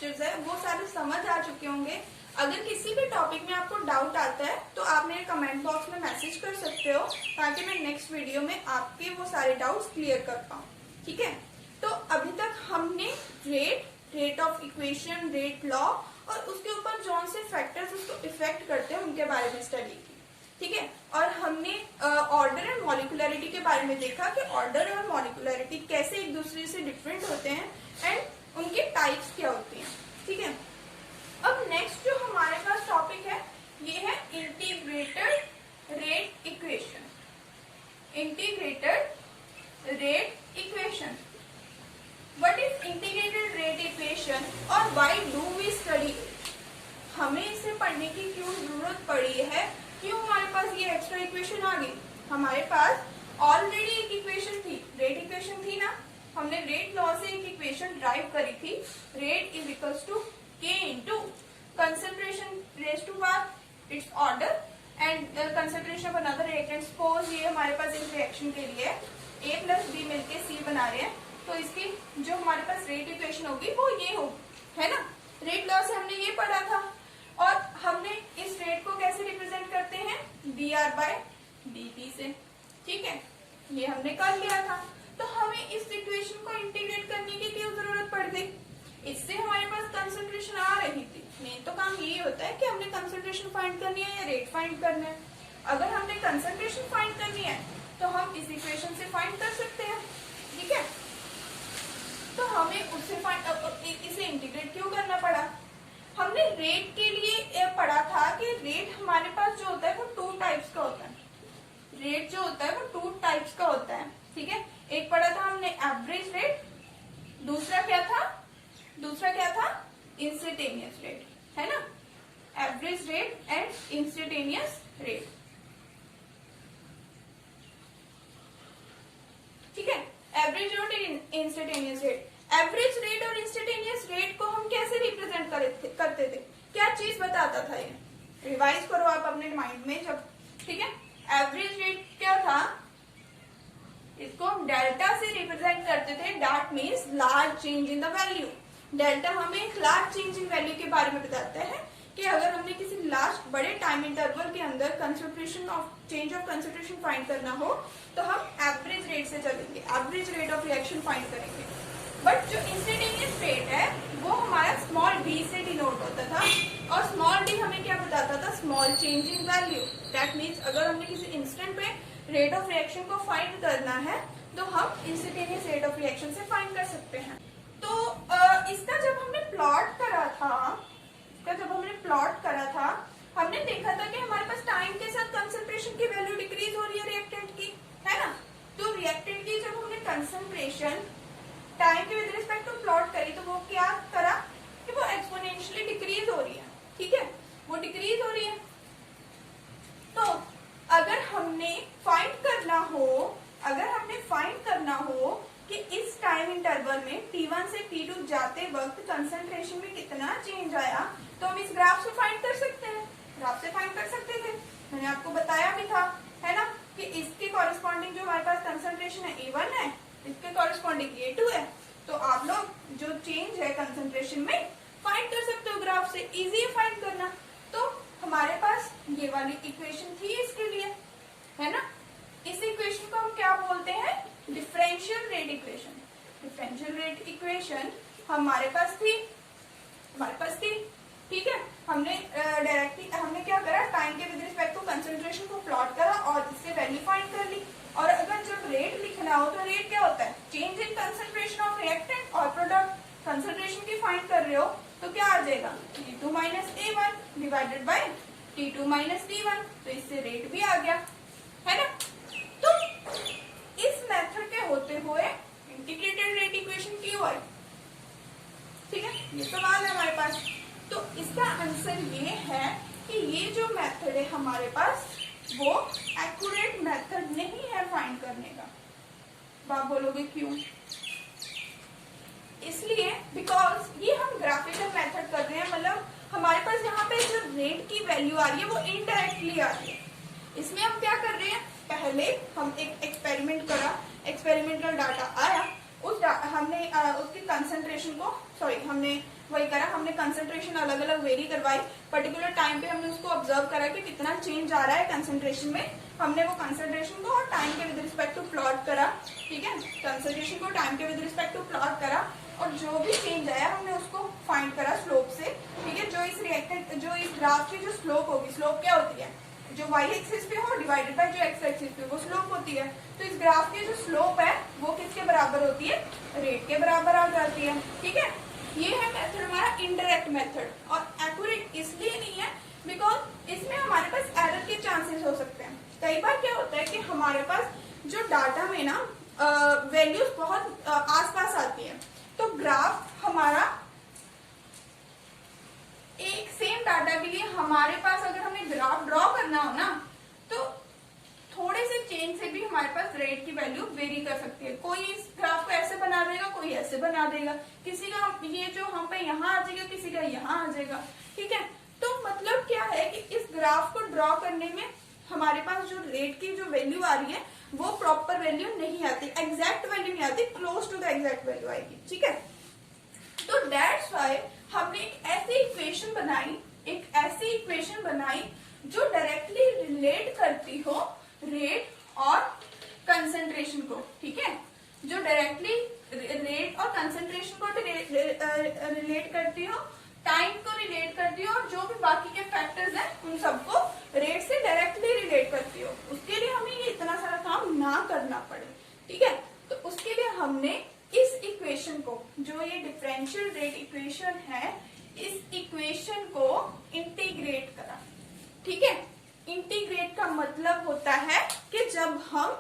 Lectures है वो सारे समझ आ चुके होंगे। अगर किसी भी टॉपिक में आपको डाउट आता है तो आप मेरे कमेंट बॉक्स में मैसेज कर सकते हो ताकि मैं नेक्स्ट वीडियो में आपके वो सारे डाउट्स क्लियर कर पाऊँ। ठीक है, तो अभी तक हमने rate of equation, rate law और उसके ऊपर जौन से फैक्टर्स उसको इफेक्ट करते हैं उनके बारे में स्टडी की। ठीक है, और हमने ऑर्डर एंड मॉलिक्युलरिटी के बारे में देखा कि ऑर्डर और मॉलिक्युलरिटी कैसे एक दूसरे से डिफरेंट होते हैं एंड उनके टाइप्स क्या होती हैं। ठीक है, अब नेक्स्ट जो हमारे पास टॉपिक है ये है integrated rate equation. Integrated rate equation, what is integrated rate equation और व्हाई डू वी स्टडी? हमें इसे पढ़ने की क्यों जरूरत पड़ी है, क्यों हमारे पास ये एक्स्ट्रा इक्वेशन आ गई? हमारे पास ऑलरेडी एक इक्वेशन थी, रेट इक्वेशन थी ना। हमने रेट लॉ से एक इक्वेशन ड्राइव करी थी, rate is equals to K into concentration raise to power its order and concentration of another reactant. Suppose ये हमारे पास एक रिएक्शन के लिए ए प्लस बी मिलके सी बना रहे हैं, तो इसकी जो हमारे पास रेट इक्वेशन होगी वो ये होगी, है ना। रेट लॉ से हमने ये पढ़ा था और हमने इस रेट को कैसे रिप्रेजेंट करते हैं, dr बाय dt से। ठीक है, ये हमने कर लिया था। तो हमें इस इक्वेशन को इंटीग्रेट करने की क्यों जरूरत पड़ गई? इससे हमारे पास कंसंट्रेशन आ रही थी। मेन तो काम यही होता है कि हमने कंसंट्रेशन फाइंड करनी है या रेट फाइंड करना है। अगर हमने कंसंट्रेशन फाइंड करनी है तो हम इस इक्वेशन से फाइंड कर सकते हैं। ठीक है, तो हमें उससे इसे इंटीग्रेट क्यों करना पड़ा? हमने रेट के लिए पढ़ा था कि रेट हमारे पास जो होता है वो टू टाइप्स का होता है। रेट जो होता है वो टू टाइप्स का होता है। ठीक है, एक पढ़ा था हमने एवरेज रेट, दूसरा क्या था इंस्टेंटेनियस रेट, है ना। Average rate and instantaneous rate. ठीक है, average rate and instantaneous rate. Average rate और इंस्टेंटेनियस रेट को हम कैसे रिप्रेजेंट करते थे? क्या चीज बताता था ये? रिवाइज करो आप अपने माइंड में जब। ठीक है, एवरेज रेट क्या था? इसको हम डेल्टा से रिप्रेजेंट करते थे। That means large change in the value. Delta हमें एक लार्ज चेंज इन वैल्यू के बारे में बताता है कि अगर हमने किसी लास्ट बड़े टाइम इंटरवल के अंदर concentration of change of concentration find करना हो तो हम एवरेज रेट से चलेंगे, average rate of reaction find करेंगे। बट जो इंस्टेंटेनियस रेट है वो हमारा स्मॉल डी से डिनोट होता था और स्मॉल डी हमें क्या बताता था? Small change in value. That means अगर हमने किसी इंस्टेंट पे रेट ऑफ रिएक्शन को फाइंड करना है तो हम इंस्टेंटेनियस रेट ऑफ रिएक्शन से फाइंड कर सकते हैं। तो इसका जब हमने प्लॉट करा था हमने देखा था कि हमारे पास टाइम के साथ कंसंट्रेशन की वैल्यू डिक्रीज हो रही है रिएक्टेंट की, है ना। तो रिएक्टेंट की जब हमने कंसंट्रेशन टाइम के विद रिस्पेक्ट टू प्लॉट करी तो वो क्या करा कि वो एक्सपोनेंशियली डिक्रीज हो रही है। ठीक है, वो डिक्रीज हो रही है। तो अगर हमने फाइंड करना हो कि इस टाइम इंटरवल में T1 से T2 जाते वक्त कंसंट्रेशन में कितना चेंज आया तो हम इस ग्राफ से फाइंड कर सकते हैं। ग्राफ से फाइंड कर सकते थे, मैंने आपको बताया भी था, है ना, कि इसके कॉरेस्पॉन्डिंग जो हमारे पास कंसंट्रेशन है A1 है, इसके कॉरेस्पॉन्डिंग A2 है। तो आप लोग जो चेंज है कंसंट्रेशन में फाइंड कर सकते हो ग्राफ से, इजी है फाइंड करना। तो हमारे पास ये वाली इक्वेशन थी इसके लिए, है ना। इस इक्वेशन को हम क्या बोलते हैं? Differential rate equation. Differential rate equation हमारे पास थी। ठीक है, हमने हमने क्या करा? टाइम के विद रिस्पेक्ट टू कंसंट्रेशन को प्लॉट करा और इससे वैल्यू फाइंड कर ली। और अगर जब रेट लिखना हो तो रेट क्या होता है? Change in concentration of reactant और प्रोडक्ट। कंसंट्रेशन की फाइंड कर रहे हो तो क्या आ जाएगा? T2 minus A1 divided by T2 minus T1। तो इससे रेट भी आ गया, है ना। तो इस मेथड के होते हुए इंटीग्रेटेड रेट इक्वेशन क्यों आई? ठीक है, ये सवाल है हमारे पास। तो इसका आंसर ये है कि ये जो मेथड है हमारे पास वो एक्यूरेट मेथड नहीं है फाइंड करने का। आप बोलोगे क्यों? इसलिए बिकॉज ये हम ग्राफिकल मेथड कर रहे हैं, मतलब हमारे पास यहाँ पे जो रेट की वैल्यू आ रही है वो इनडायरेक्टली आ रही है। इसमें हम क्या कर रहे हैं? पहले हम एक एक्सपेरिमेंट करा, एक्सपेरिमेंटल डाटा आया, हमने उसकी कंसंट्रेशन को हमने वही करा, हमने कंसंट्रेशन अलग अलग वेरी करवाई, पर्टिकुलर टाइम पे हमने उसको ऑब्जर्व करा कि कितना चेंज आ रहा है कंसंट्रेशन में, हमने वो कंसंट्रेशन को और टाइम के विद रिस्पेक्ट टू प्लॉट करा, ठीक है, कंसंट्रेशन को टाइम के विद रिस्पेक्ट टू प्लॉट करा, और जो भी चेंज आया हमने उसको फाइंड करा स्लोप से, ठीक है, जो इस ग्राफ की जो स्लोप होगी, स्लोप क्या होती है, जो y एक्सिस पे हो डिवाइडेड बाय जो x एक्सिस पे, वो स्लोप होती है। तो इस ग्राफ की जो स्लोप है वो किसके बराबर होती है, रेट के बराबर आ जाती है, ठीक है। ये है मेथड हमारा इनडायरेक्ट मेथड, और एक्यूरेट इसलिए नहीं है बिकॉज इसमें हमारे पास एरर के चांसेस हो सकते हैं। कई बार क्या होता है कि हमारे पास जो डाटा में ना वैल्यूज बहुत आसपास आती है, तो ग्राफ हमारा एक सेम डाटा के लिए हमारे पास अगर हमें ग्राफ ड्रॉ करना हो ना, तो थोड़े से चेंज से भी हमारे पास रेट की वैल्यू वेरी कर सकती है। कोई इस ग्राफ को ऐसे बना देगा, कोई ऐसे बना देगा, किसी का ये जो हम पे यहाँ आ जाएगा, किसी का यहाँ आ जाएगा, ठीक है। तो मतलब क्या है कि इस ग्राफ को ड्रॉ करने में हमारे पास जो रेट की जो वैल्यू आ रही है वो प्रॉपर वैल्यू नहीं आती, एग्जैक्ट वैल्यू नहीं आती, close to the exact value आएगी, ठीक है। तो दैट्स व्हाई हमने एक ऐसी इक्वेशन बनाई जो डायरेक्टली रिलेट करती हो रेट और कंसंट्रेशन को, ठीक है, जो डायरेक्टली रेट और कंसंट्रेशन को रिलेट करती हो, टाइम को रिलेट करती हो, और जो भी बाकी के फैक्टर्स हैं उन सबको रेट से डायरेक्टली रिलेट करती हो। उसके लिए हमें ये इतना सारा काम ना करना पड़े, ठीक है। तो उसके लिए हमने इस इक्वेशन को, जो ये डिफरेंशियल रेट इक्वेशन है, इस इक्वेशन को इंटीग्रेट करा, ठीक है। इंटीग्रेट का मतलब होता है कि जब हम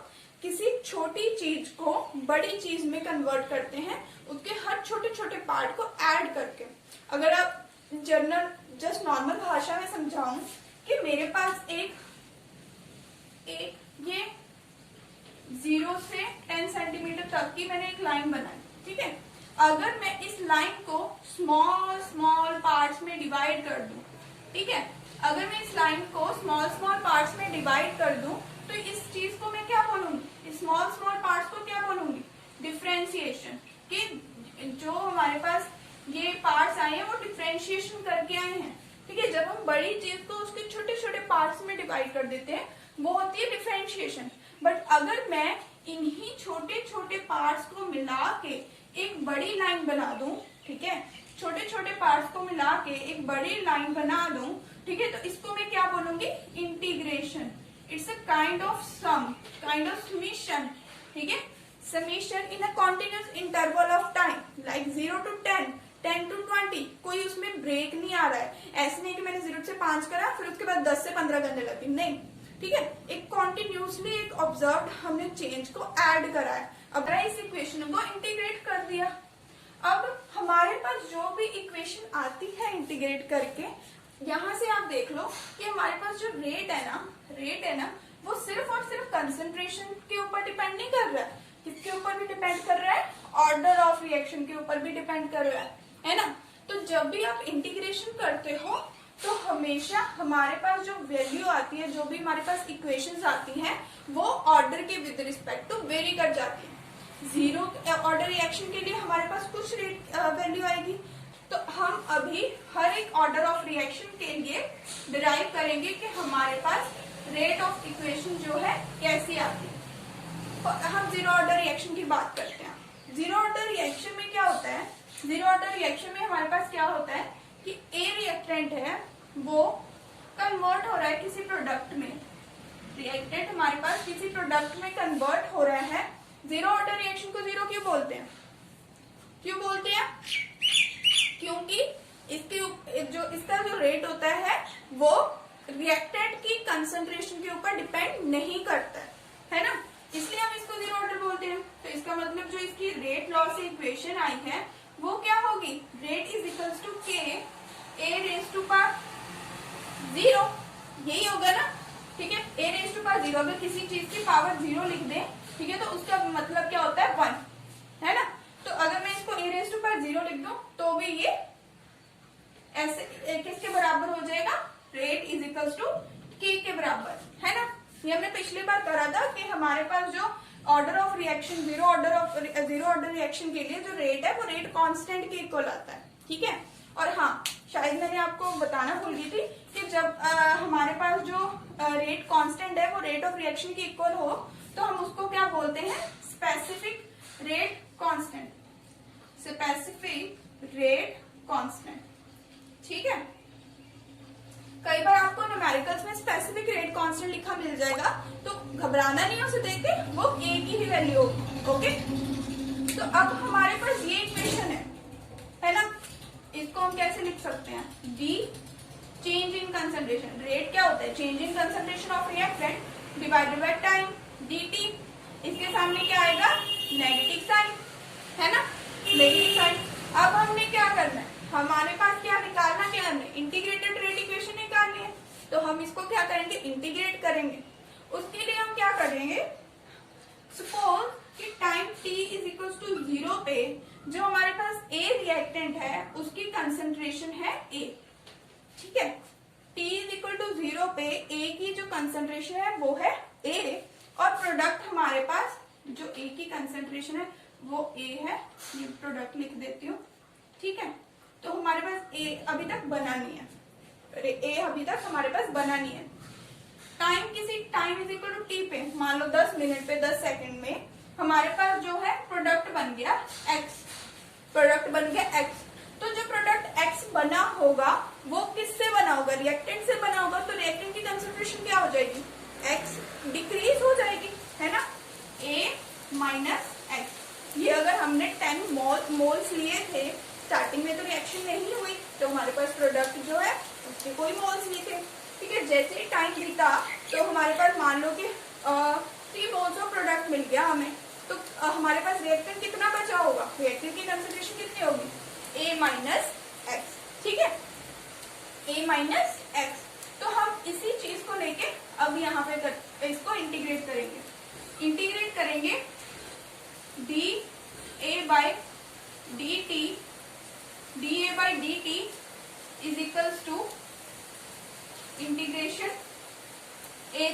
किसी छोटी चीज को बड़ी चीज में कन्वर्ट करते हैं, उसके हर छोटे छोटे पार्ट को ऐड करके। अगर आप जस्ट नॉर्मल भाषा में समझाऊं कि मेरे पास एक ये 0 से 10 सेंटीमीटर तक की मैंने एक लाइन बनाई, ठीक है। अगर मैं इस लाइन को स्मॉल स्मॉल पार्ट्स में डिवाइड कर दूं, ठीक है, अगर मैं इस लाइन को स्मॉल स्मॉल पार्ट्स में डिवाइड कर दूं, तो इस चीज को मैं क्या बोलूंगी, स्मॉल स्मॉल पार्ट्स को क्या बोलूंगी, डिफरेंशिएशन। कि जो हमारे पास ये पार्ट्स आए हैं वो डिफरेंशिएशन करके आए हैं, ठीक है। जब हम बड़ी चीज को उसके छोटे छोटे पार्ट्स में डिवाइड कर देते हैं वो होती है डिफरेंशिएशन। बट अगर मैं इन्हीं छोटे छोटे पार्ट्स को मिला के एक बड़ी लाइन बना दूं, ठीक है, छोटे छोटे पार्ट्स को मिला के एक बड़ी लाइन बना दूं, ठीक है, तो इसको मैं क्या बोलूंगी, integration. It's a kind of sum, kind of summation, ठीक है, summation in a continuous interval of time, like 0 to 10, 10 to 20, कोई उसमें ब्रेक नहीं आ रहा है। ऐसे नहीं कि मैंने 0 से 5 करा फिर उसके बाद 10 से 15 करने लगी, नहीं, ठीक है। एक कॉन्टिन्यूसली एक ऑब्जर्व हमने चेंज को ऐड करा है। अब इस इक्वेशन को इंटीग्रेट कर दिया। अब हमारे पास जो भी इक्वेशन आती है इंटीग्रेट करके, यहाँ से आप देख लो कि हमारे पास जो रेट है ना, वो सिर्फ और सिर्फ कंसंट्रेशन के ऊपर डिपेंड नहीं कर रहा है। किसके ऊपर भी डिपेंड कर रहा है, ऑर्डर ऑफ रिएक्शन के ऊपर भी डिपेंड कर रहा है ना। तो जब भी आप इंटीग्रेशन करते हो तो हमेशा हमारे पास जो वैल्यू आती है, जो भी हमारे पास इक्वेशंस आती हैं, वो ऑर्डर के विद रिस्पेक्ट टू वेरी कर जाती है। 0 ऑर्डर रिएक्शन के लिए हमारे पास कुछ वैल्यू आएगी, तो हम अभी हर एक ऑर्डर ऑफ रिएक्शन के लिए डिराइव करेंगे कि हमारे पास रेट ऑफ इक्वेशन जो है कैसी आती है। तो हम 0 ऑर्डर रिएक्शन की बात करते हैं। 0 ऑर्डर रिएक्शन में क्या होता है, 0 ऑर्डर रिएक्शन में हमारे पास क्या होता है कि ए रिएक्टेंट है वो कन्वर्ट हो रहा है किसी प्रोडक्ट में, रिएक्टेंट हमारे पास किसी प्रोडक्ट में कन्वर्ट हो रहा है। 0 ऑर्डर रिएक्शन को 0 क्यों बोलते हैं, क्योंकि इसका जो रेट होता है वो रिएक्टेंट की कंसंट्रेशन के ऊपर डिपेंड नहीं करता है ना, इसलिए हम इसको 0 ऑर्डर बोलते हैं। तो इसका मतलब जो इसकी रेट लॉ से इक्वेशन आई है वो क्या होगी, रेट इज इक्वल्स टू के ए रेज टू पावर 0, यही होगा ना, ठीक है। ए रेज टू पावर 0, अगर किसी चीज की पावर 0 लिख दे, ठीक है, तो उसका मतलब क्या होता है 1, है ना। तो अगर मैं इसको ए रेज टू पावर 0 लिख दूं तो भी ये ऐसे किसके बराबर हो जाएगा, रेट इज इक्वल्स टू के बराबर, है ना। ये हमने पिछली बार करा था कि हमारे पास जो order of reaction 0 order reaction के लिए जो रेट है वो रेट कांस्टेंट के इक्वल आता है, ठीक है। और हाँ, शायद मैंने आपको बताना भूल गई थी कि जब हमारे पास जो रेट कांस्टेंट है वो रेट ऑफ रिएक्शन के इक्वल हो तो हम उसको क्या बोलते हैं, specific rate constant, specific rate constant. ठीक है, कई बार आपको न्यूमेरिकल्स में स्पेसिफिक रेट कांस्टेंट लिखा मिल जाएगा तो घबराना नहीं, उसे देख के वो ए की ही वैल्यू होगी। ओके, तो अब हमारे पास ये इक्वेशन है ना, इसको हम कैसे लिख सकते हैं, D change in concentration, rate क्या होता है, change in concentration of reactant divided by time dt, इसके सामने क्या आएगा, नेगेटिव साइन, है ना, नेगेटिव साइन। अब हमने क्या करना है, हमारे पास क्या निकालना, क्या हमने इंटीग्रेटेड रेट इक्वेशन निकालनी है, तो हम इसको क्या करेंगे, इंटीग्रेट करेंगे। उसके लिए हम क्या करेंगे, सपोज कि time t is equal to 0 पे जो हमारे पास A रिएक्टेंट है उसकी कंसंट्रेशन है A। ठीक है, t इज इक्वल टू 0 पे A की जो कंसंट्रेशन है वो है A, और प्रोडक्ट हमारे पास जो A की कंसंट्रेशन है वो A है, ये प्रोडक्ट लिख देती हूँ। ठीक है, तो हमारे पास A अभी तक बना नहीं है, A अभी तक हमारे पास बना नहीं है। टाइम किसी time is equal to t पे मान लो 10 मिनट पे 10 सेकंड में हमारे पास जो है प्रोडक्ट बन गया x, प्रोडक्ट बन गया x। तो जो प्रोडक्ट x बना होगा वो किससे बना होगा, रिएक्टेंट से बना होगा, तो रिएक्टेंट की कंसंट्रेशन क्या हो जाएगी, x डिक्रीज हो जाएगी, है ना, A माइनस x। ये अगर हमने 10 मोल्स लिए थे स्टार्टिंग में तो रिएक्शन नहीं हुई, तो हमारे पास प्रोडक्ट जो है उसके कोई मोल्स नहीं थे। ठीक है, जैसे ही टाइम बीता तो हमारे पास मान लो कि 3 मोल्स ऑफ प्रोडक्ट मिल गया हमें, तो हमारे पास रिएक्टेंट कितना बचा होगा, रिएक्टेंट की कंसंट्रेशन कितनी होगी, A माइनस एक्स। ठीक है, A माइनस एक्स। तो हम इसी चीज को लेके अब यहाँ पे इसको इंटीग्रेट करेंगे, इंटीग्रेट करेंगे d a by d t, d a by d t is equals to integration a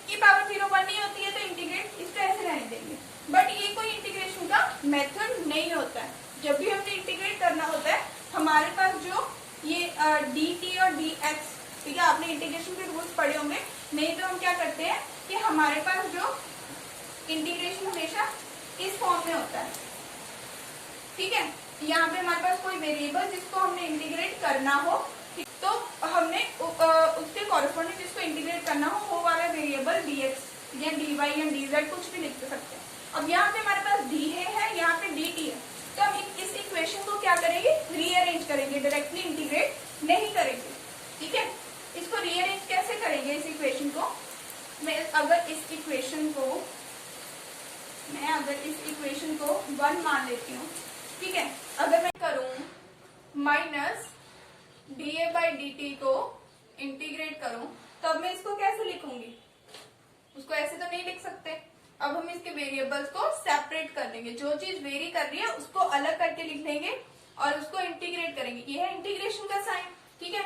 की पावर 0 1 नहीं होती है तो इंटीग्रेट इसको ऐसे रहने देंगे, बट ये कोई इंटीग्रेशन का मेथड नहीं होता है। जब भी हमें इंटीग्रेट करना होता है हमारे पास जो ये dt और dx, ठीक है, आपने इंटीग्रेशन के रूल्स पढ़े होंगे, नहीं तो हम क्या करते हैं कि हमारे पास जो इंटीग्रेशन हमेशा इस फॉर्म में होता है। ठीक है, यहाँ पे हमारे पास कोई वेरिएबल जिसको हमने इंटीग्रेट करना हो तो हमने उसके कॉरेस्पॉन्डिंग जिसको इंटीग्रेट करना हो वो वाला वेरिएबल dx या dy या dz कुछ भी लिख सकते हैं। अब यहाँ पे हमारे पास dA है, यहाँ पे dt है, तो हम इस इक्वेशन को क्या करेंगे, रीअरेंज करेंगे, डायरेक्टली इंटीग्रेट नहीं करेंगे। ठीक है, इसको रीअरेंज कैसे करेंगे, इस इक्वेशन को मैं अगर इस इक्वेशन को 1 मान लेती हूँ। ठीक है, अगर मैं करूँ माइनस dA बाई dt को इंटीग्रेट करूं तो अब मैं इसको कैसे लिखूंगी, उसको ऐसे तो नहीं लिख सकते। अब हम इसके वेरिएबल्स को सेपरेट कर देंगे, जो चीज वेरी कर रही है उसको अलग करके लिख देंगे और उसको इंटीग्रेट करेंगे। ये है इंटीग्रेशन का साइन। ठीक है,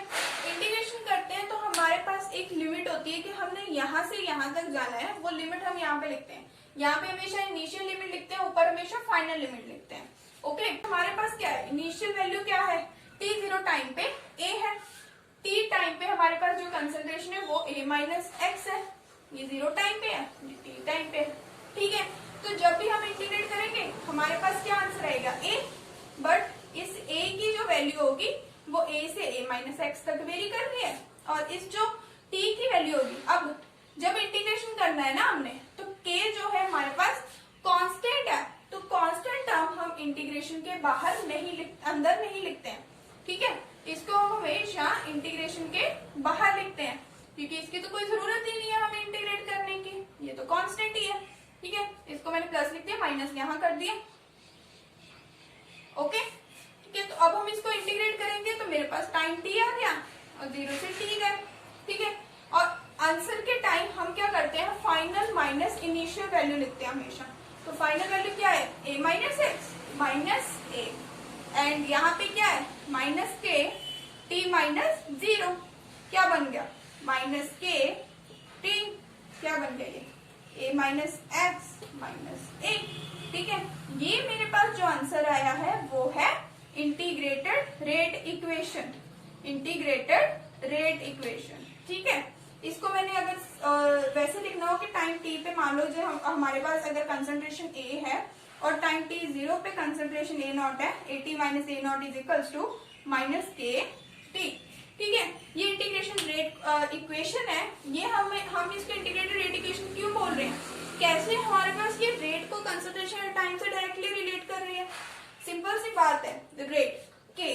इंटीग्रेशन करते हैं तो हमारे पास एक लिमिट होती है कि हमने यहाँ से यहाँ तक जाना है, वो लिमिट हम यहाँ पे लिखते हैं। यहाँ पे हमेशा इनिशियल लिमिट लिखते हैं, ऊपर हमेशा फाइनल लिमिट लिखते हैं। ओके, हमारे पास क्या है, इनिशियल वैल्यू क्या है, t0 टाइम पे A है, t टाइम पे हमारे पास जो कंसंट्रेशन है वो A माइनस एक्स है, ये 0 टाइम पे है, ये t टाइम पे है। ठीक है, तो जब भी हम इंटीग्रेट करेंगे हमारे पास क्या आंसर आएगा, A, बट इस A की जो वैल्यू होगी वो A से A माइनस एक्स तक वेरी कर रही है, और इस जो t की वैल्यू होगी, अब जब इंटीग्रेशन करना है ना हमने, तो K जो है हमारे पास कांस्टेंट है, तो कांस्टेंट टर्म हम इंटीग्रेशन के बाहर अंदर नहीं लिखते हैं। ठीक है, इसको हम हमेशा इंटीग्रेशन के बाहर लिखते हैं क्योंकि इसकी तो कोई जरूरत ही नहीं है हमें इंटीग्रेट करने की, ये तो कांस्टेंट ही है। ठीक है, इसको मैंने प्लस लिख दिया, माइनस यहाँ कर दिया। ओके, ठीक है, तो अब हम इसको इंटीग्रेट करेंगे तो मेरे पास टाइम t आ गया और 0 से t गए। ठीक है, और आंसर के टाइम हम क्या करते हैं, फाइनल माइनस इनिशियल वैल्यू लिखते हैं हमेशा। तो फाइनल वैल्यू क्या है, a minus x minus a, and यहाँ पे क्या है, माइनस के t माइनस 0, क्या बन गया, माइनस के t, क्या बन गया, ये a minus x minus a। ठीक है, ये मेरे पास जो आंसर आया है वो है integrated rate equation, integrated rate equation. ठीक है, इसको मैंने अगर वैसे लिखना हो कि टाइम टी पे मान लो जो हमारे पास अगर कंसंट्रेशन ए है और टाइम टी 0 पे कंसंट्रेशन ए नॉट है, A T minus A naught is equals to minus K T. ठीक है, ये इंटीग्रेशन रेट इक्वेशन है। ये हम इसको इंटीग्रेटेड रेट इक्वेशन क्यों बोल रहे हैं, कैसे हमारे पास ये रेट को कंसंट्रेशन टाइम से डायरेक्टली रिलेट कर रही है। सिंपल सी बात है, रेट के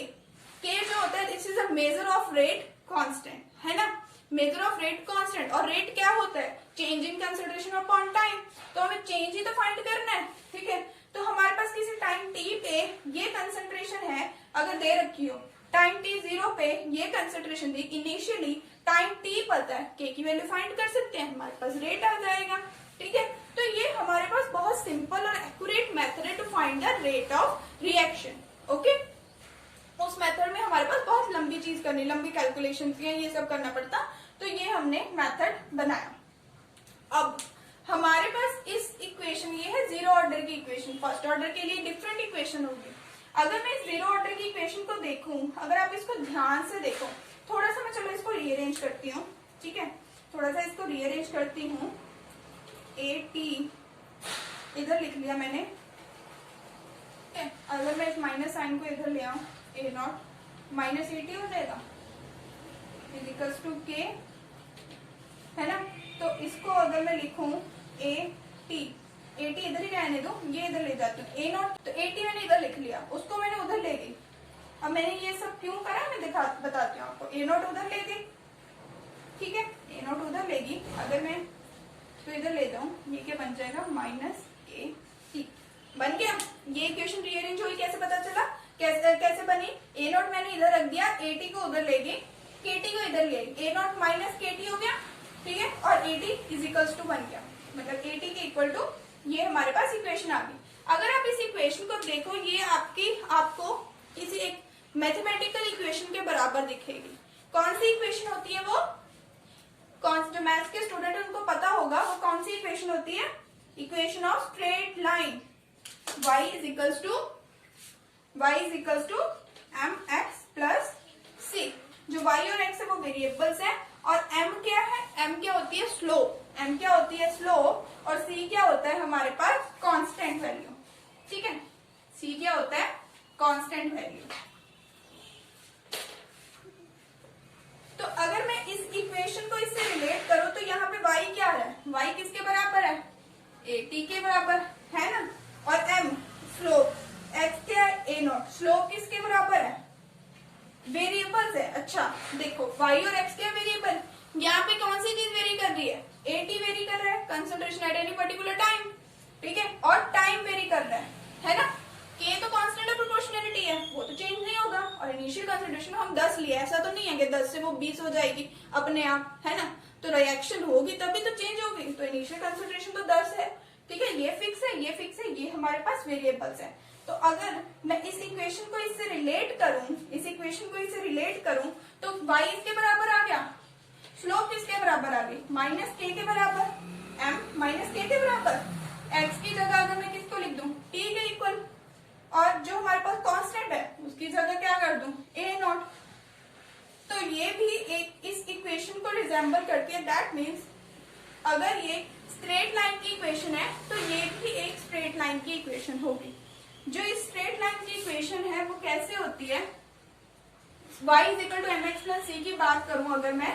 जो होता है this is a measure of rate constant, है ना, मेजर ऑफ रेट कांस्टेंट। और रेट क्या होता है, change in concentration upon time, तो हमें चेंज ही तो फाइंड करना है। ठीक है, तो हमारे पास किसी टाइम टी पे ये कंसंट्रेशन है अगर दे रखी हो, टाइम टी 0 पे ये कंसंट्रेशन दी, इनिशियली टाइम टी पता है, के की वैल्यू फाइंड कर सकते हैं, हमारे पास रेट आ जाएगा। ठीक है, तो ये हमारे पास बहुत सिंपल और एक्यूरेट मेथड है to find the rate of reaction. Okay, उस मेथड में हमारे पास बहुत लंबी चीज करनी, लंबी कैलकुलेशन ये सब करना पड़ता, तो ये हमने मेथड बनाया। अब हमारे पास इस इक्वेशन, ये है जीरो ऑर्डर की इक्वेशन, फर्स्ट ऑर्डर के लिए डिफरेंट इक्वेशन होगी। अगर मैं इस जीरो ऑर्डर की इक्वेशन को देखूं, अगर आप इसको ध्यान से देखो, थोड़ा सा मैं चलो इसको रीअरेंज करती हूँ। ठीक है, थोड़ा सा इसको रीअरेंज करती हूँ। ए टी इधर लिख लिया मैंने, अगर मैं इस माइनस साइन को इधर ले आऊं, ए नॉट माइनस ए टी हो जाएगा इक्वल्स टू के, है ना। तो इसको अगर मैं लिखूं ए टी इधर ही रहने दो, ये इधर ले जाती हूँ, ए नॉट, तो ए टी मैंने इधर लिख लिया, उसको मैंने उधर ले गई। अब मैंने ये सब क्यों करा मैं बताती हूँ आपको। ए नॉट उधर ले गई, ठीक है, ए नॉट उधर लेगी, अगर मैं तो इधर ले जाऊं, ये क्या बन जाएगा, माइनस के टी बन गया। ये इक्वेशन रीअरेंज हुई, कैसे पता चला, कैसे बनी, ए नॉट मैंने इधर रख दिया, ए टी को उधर ले गई, के टी को इधर ले गई, A naught minus K T हो गया। ठीक है, और A T is equals to बन गया, मतलब ए टी के इक्वल टू ये हमारे पास इक्वेशन आ गई। अगर आप इस इक्वेशन को देखो, ये आपको किसी एक मैथमेटिकल इक्वेशन के बराबर दिखेगी। कौन सी इक्वेशन होती है वो, जो मैथ्स के स्टूडेंट है उनको पता होगा वो कौन सी इक्वेशन होती है, equation of straight line, y is equals to m x plus c. जो y और x है वो वेरिएबल्स है, और m क्या है, m क्या होती है स्लोप, m क्या होती है स्लोप, और c क्या होता है हमारे पास कांस्टेंट वैल्यू। ठीक है, c क्या होता है कांस्टेंट वैल्यू। तो अगर मैं इस इक्वेशन को इससे रिलेट करूं तो यहाँ पे y क्या है, y किसके बराबर है, at के बराबर, है ना, और m स्लोप, x क्या है a नॉट, स्लोप किसके बराबर है, वेरिएबल्स है। अच्छा देखो, y और x क्या वेरिएबल, यहाँ पे कौन सी चीज वेरी कर रही है, at वेरी कर रहा है, concentration at any particular time. ठीक है, और टाइम वेरी कर रहा है ना, k तो कांस्टेंट है, प्रोपोर्शनलिटी है, वो तो चेंज नहीं होगा। और इनिशियल कंसंट्रेशन हम 10 लिया, ऐसा तो नहीं है कि 10 से वो 20 हो जाएगी अपने आप, है ना, तो रिएक्शन होगी तभी तो चेंज होगी, तो इनिशियल कंसंट्रेशन तो 10 है। ठीक है, ये फिक्स है, ये फिक्स है, ये हमारे पास वेरिएबल्स है। तो अगर मैं इस इक्वेशन को इससे रिलेट करूं, तो y इसके बराबर आ गया, स्लोप किसके बराबर आ गई, माइनस के बराबर, m माइनस के बराबर, x की जगह अगर मैं किसको लिख दूं, t के इक्वल, और जो हमारे पास कांस्टेंट है उसकी जगह क्या कर दूं, a नॉट। तो ये भी एक इस इक्वेशन को रिजेंबल करती है, दैट मीन्स अगर ये स्ट्रेट लाइन की इक्वेशन है तो ये भी एक स्ट्रेट लाइन की इक्वेशन होगी। जो इस स्ट्रेट लाइन की इक्वेशन है वो कैसे होती है, y is equal to m x plus c की बात करूं, अगर मैं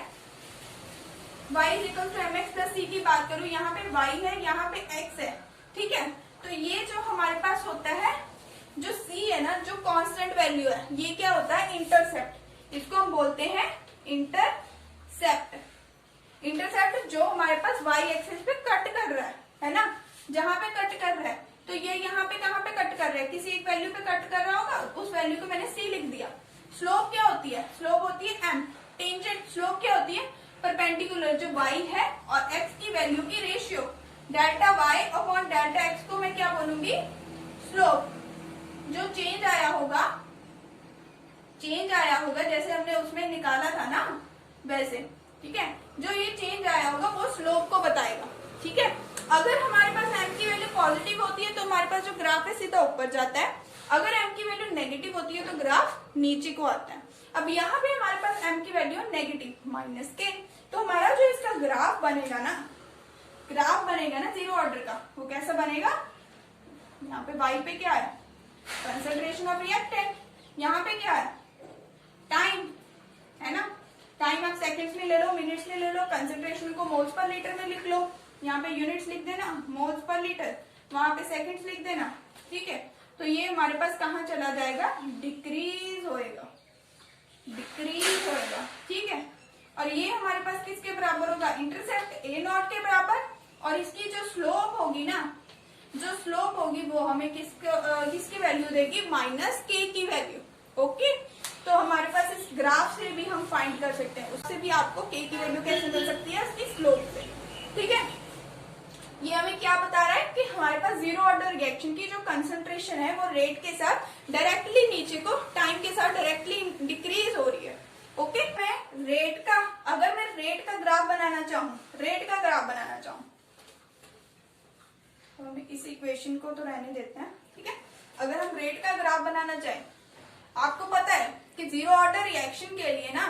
y is equal to m x plus c की बात करूं, यहाँ पे y है, यहाँ पे x है। ठीक है, तो ये जो हमारे पास होता है, जो c है ना, जो कांस्टेंट वैल्यू है, ये क्या होता है, इंटरसेप्ट, इसको हम बोलते हैं इंटरसेप्ट। इंटरसेप्ट जो हमारे पास y एक्सिस पे कट कर रहा है ना, जहां पे कट कर रहा है, तो ये यहाँ पे कहाँ पे कट कर रहा है, किसी एक वैल्यू पे कट कर रहा होगा, उस वैल्यू को मैंने c लिख दिया। स्लोप क्या होती है, स्लोप होती है m, टेंजेंट स्लोप क्या होती है, परपेंडिकुलर जो y है और x की वैल्यू की ratio, delta y upon delta x को मैं क्या बोलूंगी, स्लोप। जो चेंज आया होगा जैसे हमने उसमें निकाला था ना वैसे, ठीक है, जो ये चेंज आया होगा वो स्लोप को बताएगा। ठीक है, अगर हमारे पास m की वैल्यू पॉजिटिव होती है तो हमारे पास जो ग्राफ है सीधा ऊपर जाता है, अगर m की वैल्यू नेगेटिव होती है तो ग्राफ नीचे को आता है। अब यहाँ पे हमारे पास m की वैल्यू है नेगेटिव -k, तो हमारा जो इसका ग्राफ बनेगा ना जीरो ऑर्डर का, वो कैसा बनेगा? यहाँ पे y पे क्या है? Concentration of reactant. यहाँ पे क्या है? टाइम, है ना? टाइम आप सेकंड्स में ले लो, मिनट्स में ले लो, कंसंट्रेशन को मोल्स पर लीटर में लिख लो। यहाँ पे यूनिट्स लिख देना, मोल्स पर लीटर, वहां पे सेकंड्स लिख देना, ठीक है। तो ये हमारे पास कहाँ चला जाएगा? डिक्रीज होएगा, ठीक है। और ये हमारे पास किसके बराबर होगा? इंटरसेप्ट a नॉट के बराबर। और इसकी जो स्लोप होगी ना, वो हमें किसकी वैल्यू देगी? -k की वैल्यू। ओके, तो हमारे पास इस ग्राफ से भी हम फाइंड कर सकते हैं, उससे भी आपको k की वैल्यू कैसे मिल सकती है? इसकी स्लोप से, ठीक है। ये हमें क्या बता रहा है कि हमारे पास जीरो ऑर्डर रिएक्शन की जो कंसंट्रेशन है वो रेट के साथ डायरेक्टली नीचे को टाइम के साथ डायरेक्टली डिक्रीज हो रही है। ओके, अगर मैं रेट का ग्राफ बनाना चाहूँ, तो हम इस इक्वेशन को तो रहने देते हैं, ठीक है। अगर हम रेट का ग्राफ बनाना चाहें, आपको पता है कि जीरो ऑर्डर रिएक्शन के लिए ना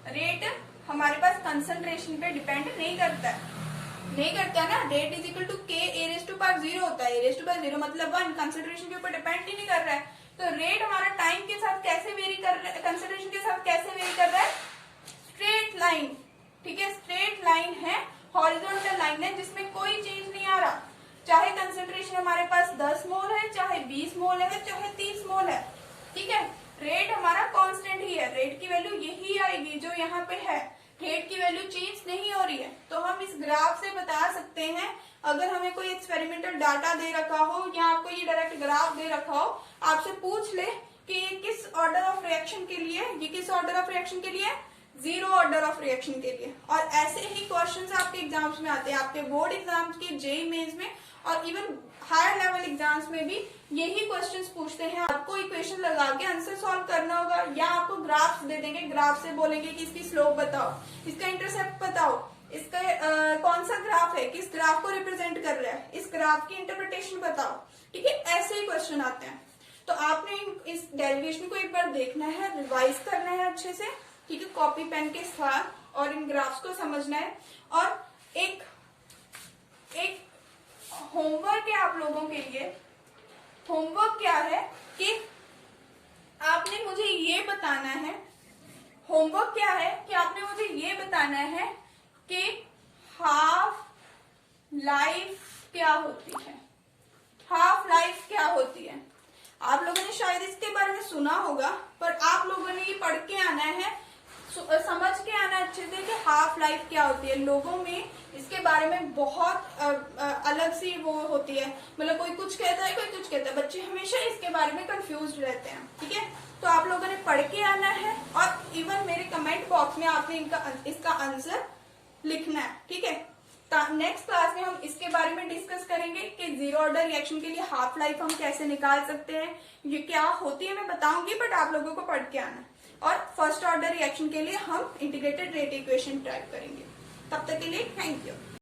रेट हमारे पास कंसंट्रेशन पे डिपेंड नहीं करता ना। Rate is equal to k a⁻0 होता है। a⁻0 मतलब 1, कंसंट्रेशन के ऊपर डिपेंड ही नहीं कर रहा है। तो रेट हमारा टाइम के साथ कैसे वेरी कर रहा है, कंसंट्रेशन के साथ कैसे वेरी कर रहा है? स्ट्रेट लाइन, ठीक है। स्ट्रेट लाइन है, हॉरिजॉन्टल लाइन है जिसमें कोई चेंज नहीं आ रहा। चाहे कंसंट्रेशन हमारे पास 10 मोल है, चाहे 20 मोल है, चाहे 30 मोल है, ठीक है। रेट हमारा कांस्टेंट ही है, रेट की वैल्यू यही आएगी जो यहाँ पे है। रेट की वैल्यू चेंज नहीं हो रही है। तो हम इस ग्राफ से बता सकते हैं, अगर हमें कोई एक्सपेरिमेंटल डाटा दे रखा हो या आपको ये डायरेक्ट ग्राफ दे रखा हो, आपसे पूछ ले कि ये किस ऑर्डर ऑफ रिएक्शन के लिए, जीरो ऑर्डर ऑफ रिएक्शन के लिए। और ऐसे ही क्वेश्चंस आपके एग्जाम्स में आते हैं, आपके बोर्ड एग्जाम्स के, जेईई मेंस में और इवन हायर लेवल एग्जाम्स में भी यही क्वेश्चंस पूछते हैं। आपको इक्वेशन लगा के आंसर सॉल्व करना होगा, या आपको ग्राफ्स दे देंगे, ग्राफ से बोलेंगे कि इसकी स्लोप बताओ, इसका इंटरसेप्ट बताओ, इसका कौन सा ग्राफ है, किस ग्राफ को रिप्रेजेंट कर रहा है, इस ग्राफ की इंटरप्रिटेशन बताओ, ठीक है। ऐसे ही क्वेश्चन आते हैं। तो आपने इस डेरिवेशन को एक बार देखना है, रिवाइज करना है अच्छे से, ठीक है, कॉपी पेन के साथ, और इन ग्राफ्स को समझना है। और एक होमवर्क है आप लोगों के लिए। होमवर्क क्या है कि आपने मुझे ये बताना है, कि हाफ लाइफ क्या होती है। आप लोगों ने शायद इसके बारे में सुना होगा, पर आप लोगों ने ये पढ़ के आना है, समझ के आना अच्छे से कि हाफ लाइफ क्या होती है। लोगों में इसके बारे में बहुत अलग सी वो होती है, मतलब कोई कुछ कहता है, कोई कुछ कहता है। बच्चे हमेशा इसके बारे में कंफ्यूज रहते हैं, ठीक है। तो आप लोगों ने पढ़ के आना है, और इवन मेरे कमेंट बॉक्स में आपने इसका आंसर लिखना है, ठीक है। नेक्स्ट क्लास में हम इसके बारे में डिस्कस करेंगे कि जीरो ऑर्डर रिएक्शन के लिए हाफ लाइफ हम कैसे निकाल सकते हैं, ये क्या होती है मैं बताऊंगी, बट आप लोगों को पढ़ के आना है। और फर्स्ट ऑर्डर रिएक्शन के लिए हम इंटीग्रेटेड रेट इक्वेशन ट्राई करेंगे। तब तक के लिए थैंक यू।